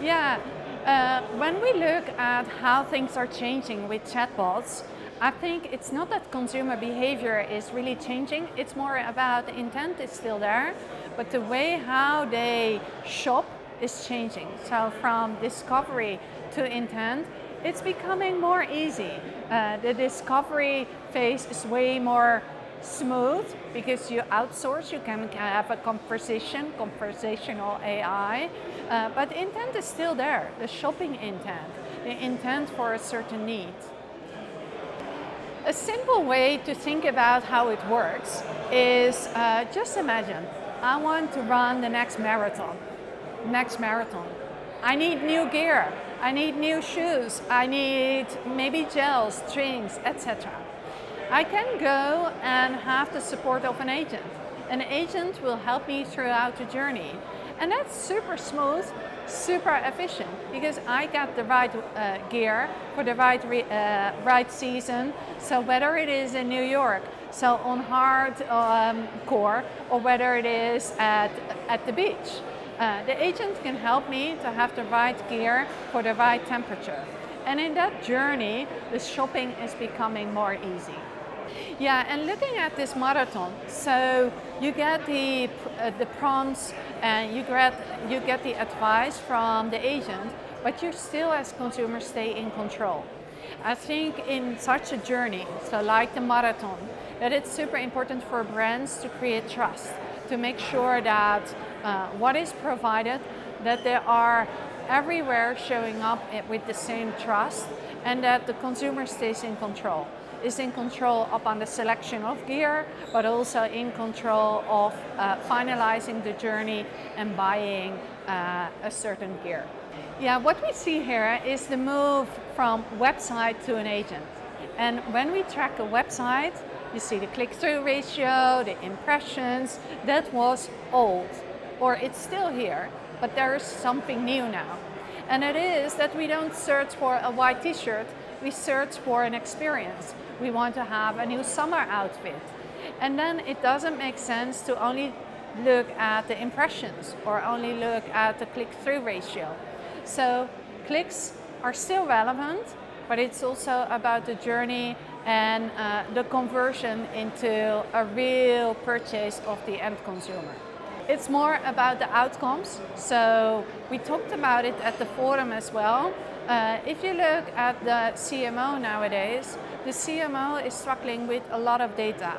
Yeah, when we look at how things are changing with chatbots, I think it's not that consumer behavior is really changing, it's more about the intent is still there, but the way how they shop is changing. So from discovery to intent, it's becoming more easy. The discovery phase is way more smooth because you outsource, you can have a conversational AI, but intent is still there, the shopping intent, the intent for a certain need. A simple way to think about how it works is just imagine, I want to run the next marathon. I need new gear, I need new shoes, I need maybe gels, drinks, etc. I can go and have the support of an agent. An agent will help me throughout the journey. And that's super smooth, super efficient, because I get the right gear for the right season. So whether it is in New York, so on hard core, or whether it is at the beach. The agent can help me to have the right gear for the right temperature. And in that journey, the shopping is becoming more easy. Yeah, and looking at this marathon, so you get the prompts and you get the advice from the agent, but you still as consumers stay in control. I think in such a journey, so like the marathon, that it's super important for brands to create trust, to make sure that what is provided, that they are everywhere showing up with the same trust, and that the consumer stays in control. Is in control upon the selection of gear, but also in control of finalizing the journey and buying a certain gear. Yeah, what we see here is the move from website to an agent. And when we track a website, you see the click-through ratio, the impressions, that was old, or it's still here, but there is something new now. And it is that we don't search for a white t-shirt, we search for an experience. We want to have a new summer outfit. And then it doesn't make sense to only look at the impressions or only look at the click-through ratio. So clicks are still relevant, but it's also about the journey and the conversion into a real purchase of the end consumer. It's more about the outcomes. So we talked about it at the forum as well. If you look at the CMO nowadays, the CMO is struggling with a lot of data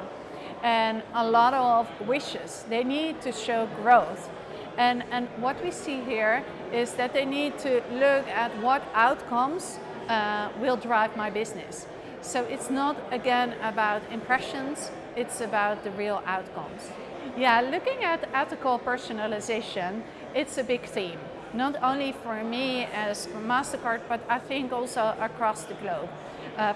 and a lot of wishes. They need to show growth. And what we see here is that they need to look at what outcomes will drive my business. So it's not, again, about impressions, it's about the real outcomes. Yeah, looking at ethical personalization, it's a big theme. Not only for me as Mastercard, but I think also across the globe.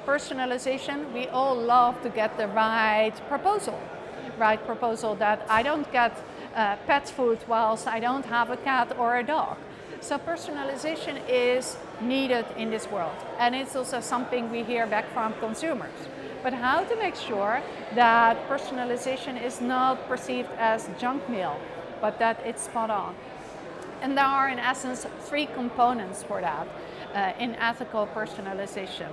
Personalization, we all love to get the right proposal that I don't get pet food whilst I don't have a cat or a dog. So personalization is needed in this world, and it's also something we hear back from consumers. But how to make sure that personalization is not perceived as junk mail, but that it's spot on. And there are in essence 3 components for that in ethical personalization.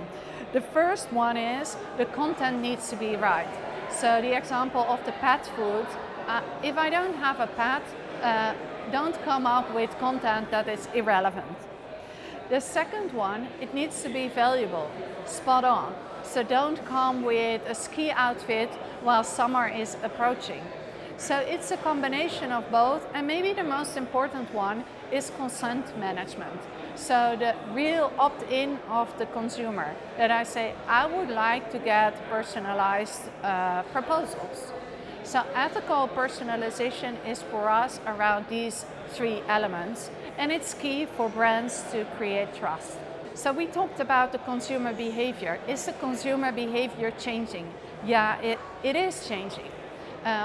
The first one is the content needs to be right. So the example of the pet food, if I don't have a pet, don't come up with content that is irrelevant. The second one, it needs to be valuable, spot on. So don't come with a ski outfit while summer is approaching. So it's a combination of both, and maybe the most important one is consent management. So the real opt-in of the consumer, that I say, I would like to get personalized proposals. So ethical personalization is for us around these 3 elements, and it's key for brands to create trust. So we talked about the consumer behavior. Is the consumer behavior changing? Yeah, it is changing.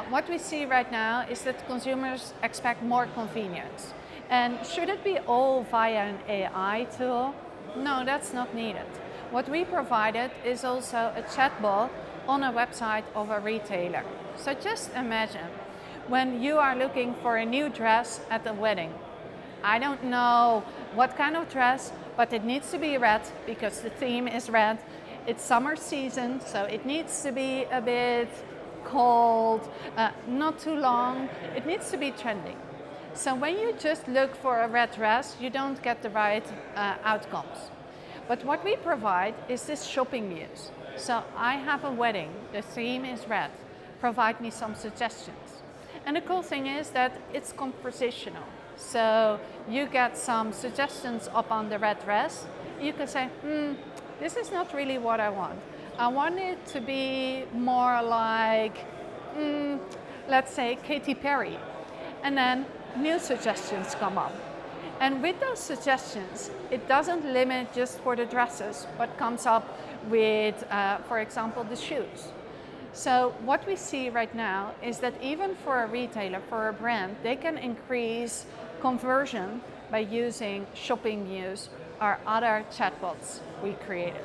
What we see right now is that consumers expect more convenience. And should it be all via an AI tool? No, that's not needed. What we provided is also a chatbot on a website of a retailer. So just imagine when you are looking for a new dress at a wedding. I don't know what kind of dress, but it needs to be red because the theme is red. It's summer season, so it needs to be a bit cold, not too long. It needs to be trendy. So when you just look for a red dress, you don't get the right outcomes. But what we provide is this shopping muse. So I have a wedding, the theme is red. Provide me some suggestions. And the cool thing is that it's conversational. So you get some suggestions up on the red dress. You can say, this is not really what I want. I want it to be more like, let's say, Katy Perry. And then new suggestions come up. And with those suggestions, it doesn't limit just for the dresses, but comes up with, for example, the shoes. So what we see right now is that even for a retailer, for a brand, they can increase conversion by using shopping muse or other chatbots we created.